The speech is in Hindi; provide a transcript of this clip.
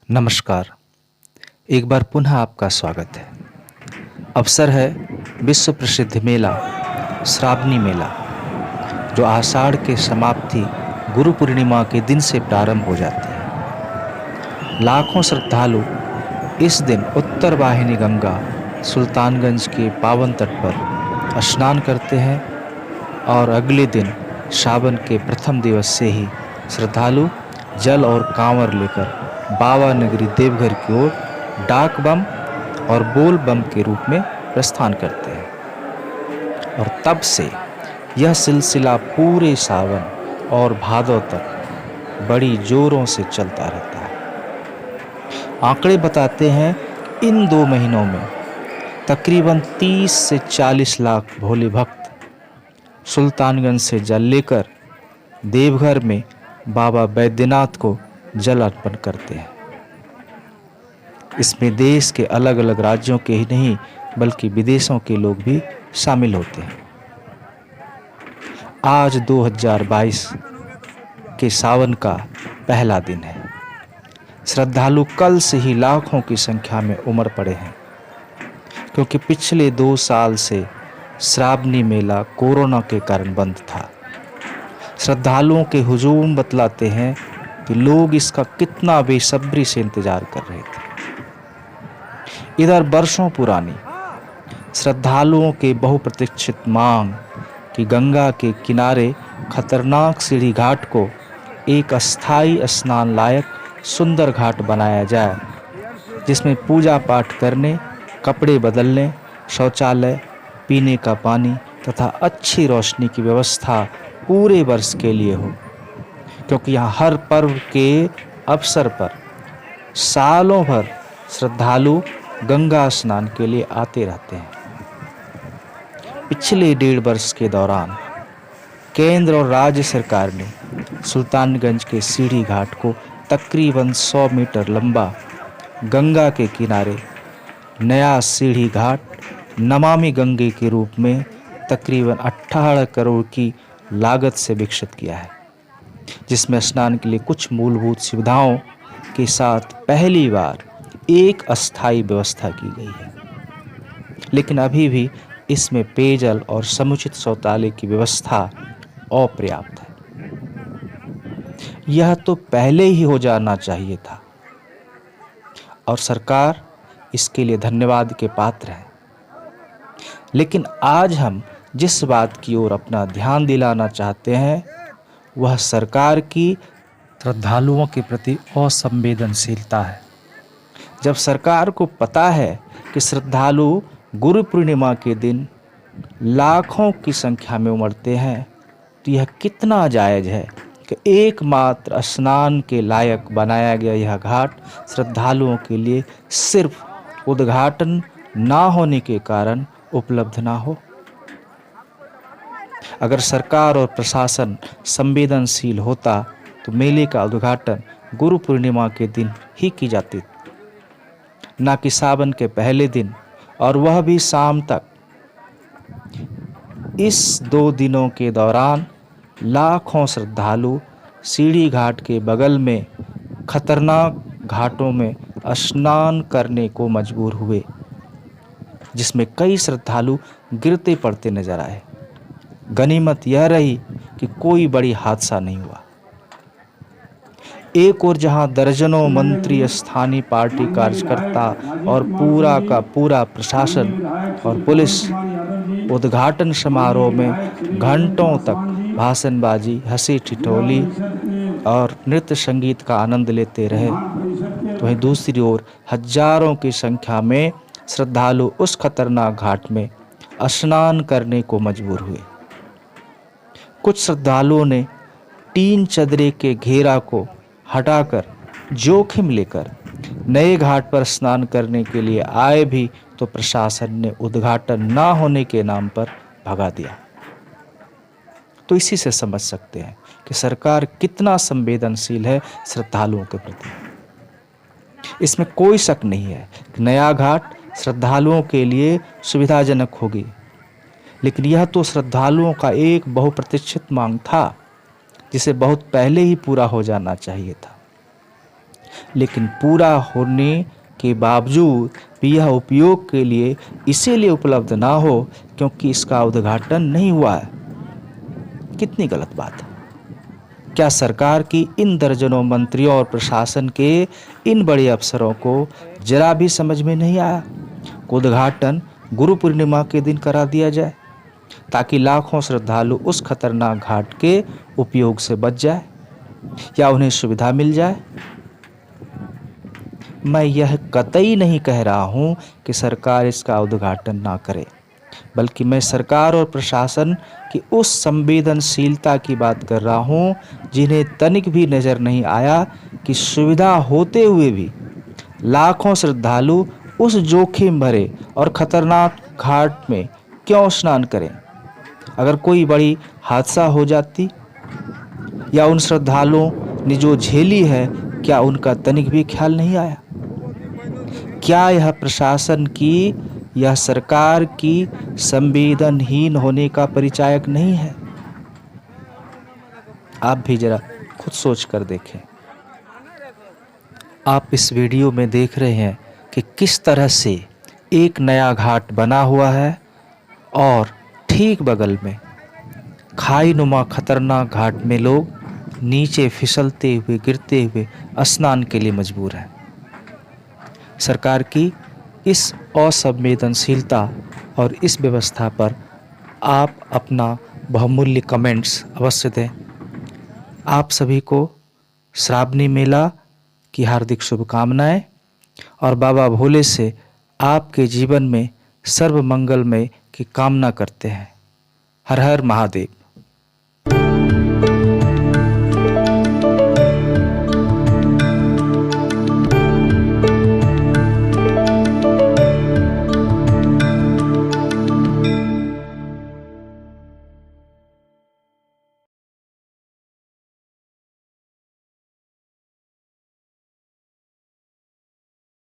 नमस्कार। एक बार पुनः आपका स्वागत है। अवसर है विश्व प्रसिद्ध मेला श्रावणी मेला, जो आषाढ़ के समाप्ति गुरु पूर्णिमा के दिन से प्रारंभ हो जाती है। लाखों श्रद्धालु इस दिन उत्तर वाहिनी गंगा सुल्तानगंज के पावन तट पर स्नान करते हैं और अगले दिन सावन के प्रथम दिवस से ही श्रद्धालु जल और कांवर लेकर बाबा नगरी देवघर की ओर डाक बम और बोल बम के रूप में प्रस्थान करते हैं और तब से यह सिलसिला पूरे सावन और भादों तक बड़ी जोरों से चलता रहता है। आंकड़े बताते हैं इन 2 महीनों में तकरीबन 30 से 40 लाख भोले भक्त सुल्तानगंज से जल लेकर देवघर में बाबा बैद्यनाथ को जल अर्पण करते हैं। इसमें देश के अलग अलग राज्यों के ही नहीं बल्कि विदेशों के लोग भी शामिल होते हैं। आज 2022 के सावन का पहला दिन है। श्रद्धालु कल से ही लाखों की संख्या में उमड़ पड़े हैं, क्योंकि पिछले 2 साल से श्रावणी मेला कोरोना के कारण बंद था। श्रद्धालुओं के हुजूम बतलाते हैं कि लोग इसका कितना बेसब्री से इंतजार कर रहे थे। इधर वर्षों पुरानी श्रद्धालुओं के बहुप्रतीक्षित मांग कि गंगा के किनारे खतरनाक सीढ़ी घाट को एक अस्थायी स्नान लायक सुंदर घाट बनाया जाए, जिसमें पूजा पाठ करने, कपड़े बदलने, शौचालय, पीने का पानी तथा अच्छी रोशनी की व्यवस्था पूरे वर्ष के लिए हो, क्योंकि यहाँ हर पर्व के अवसर पर सालों भर श्रद्धालु गंगा स्नान के लिए आते रहते हैं। पिछले 1.5 वर्ष के दौरान केंद्र और राज्य सरकार ने सुल्तानगंज के सीढ़ी घाट को तकरीबन 100 मीटर लंबा गंगा के किनारे नया सीढ़ी घाट नमामि गंगे के रूप में तकरीबन 18 करोड़ की लागत से विकसित किया है, जिसमें स्नान के लिए कुछ मूलभूत सुविधाओं के साथ पहली बार एक अस्थायी व्यवस्था की गई है। लेकिन अभी भी इसमें पेयजल और समुचित शौचालय की व्यवस्था अपर्याप्त है। यह तो पहले ही हो जाना चाहिए था और सरकार इसके लिए धन्यवाद के पात्र है। लेकिन आज हम जिस बात की ओर अपना ध्यान दिलाना चाहते हैं वह सरकार की श्रद्धालुओं के प्रति असंवेदनशीलता है। जब सरकार को पता है कि श्रद्धालु गुरु पूर्णिमा के दिन लाखों की संख्या में उमड़ते हैं, तो यह कितना जायज़ है कि एकमात्र स्नान के लायक बनाया गया यह घाट श्रद्धालुओं के लिए सिर्फ उद्घाटन ना होने के कारण उपलब्ध ना हो। अगर सरकार और प्रशासन संवेदनशील होता तो मेले का उद्घाटन गुरु पूर्णिमा के दिन ही की जाती, ना कि सावन के पहले दिन, और वह भी शाम तक। इस 2 दिनों के दौरान लाखों श्रद्धालु सीढ़ी घाट के बगल में खतरनाक घाटों में स्नान करने को मजबूर हुए, जिसमें कई श्रद्धालु गिरते पड़ते नजर आए। गनीमत यह रही कि कोई बड़ी हादसा नहीं हुआ। एक और जहां दर्जनों मंत्री, स्थानीय पार्टी कार्यकर्ता और पूरा का पूरा प्रशासन और पुलिस उद्घाटन समारोह में घंटों तक भाषणबाजी, हंसी ठिठोली और नृत्य संगीत का आनंद लेते रहे, तो वहीं दूसरी ओर हजारों की संख्या में श्रद्धालु उस खतरनाक घाट में स्नान करने को मजबूर हुए। कुछ श्रद्धालुओं ने टीन चदरे के घेरा को हटाकर जोखिम लेकर नए घाट पर स्नान करने के लिए आए भी, तो प्रशासन ने उद्घाटन ना होने के नाम पर भगा दिया। तो इसी से समझ सकते हैं कि सरकार कितना संवेदनशील है श्रद्धालुओं के प्रति। इसमें कोई शक नहीं है कि नया घाट श्रद्धालुओं के लिए सुविधाजनक होगी, लेकिन यह तो श्रद्धालुओं का एक बहुप्रतीक्षित मांग था, जिसे बहुत पहले ही पूरा हो जाना चाहिए था। लेकिन पूरा होने के बावजूद भी यह उपयोग के लिए इसीलिए उपलब्ध ना हो क्योंकि इसका उद्घाटन नहीं हुआ है। कितनी गलत बात है। क्या सरकार की इन दर्जनों मंत्रियों और प्रशासन के इन बड़े अफसरों को जरा भी समझ में नहीं आया कि उद्घाटन गुरु पूर्णिमा के दिन करा दिया जाए ताकि लाखों श्रद्धालु उस खतरनाक घाट के उपयोग से बच जाए या उन्हें सुविधा मिल जाए? मैं यह कतई नहीं कह रहा हूं कि सरकार इसका उद्घाटन ना करे, बल्कि मैं सरकार और प्रशासन की उस संवेदनशीलता की बात कर रहा हूं जिन्हें तनिक भी नजर नहीं आया कि सुविधा होते हुए भी लाखों श्रद्धालु उस जोखिम भरे और खतरनाक घाट में क्यों स्नान करें। अगर कोई बड़ी हादसा हो जाती या उन श्रद्धालुओं ने जो झेली है, क्या उनका तनिक भी ख्याल नहीं आया? क्या यह प्रशासन की, यह सरकार की संवेदनहीन होने का परिचायक नहीं है? आप भी जरा खुद सोच कर देखें। आप इस वीडियो में देख रहे हैं कि किस तरह से एक नया घाट बना हुआ है और ठीक बगल में खाई नुमा खतरनाक घाट में लोग नीचे फिसलते हुए, गिरते हुए स्नान के लिए मजबूर हैं। सरकार की इस असंवेदनशीलता और इस व्यवस्था पर आप अपना बहुमूल्य कमेंट्स अवश्य दें। आप सभी को श्रावणी मेला की हार्दिक शुभकामनाएं और बाबा भोले से आपके जीवन में सर्व मंगलमय की कामना करते हैं। हर हर महादेव।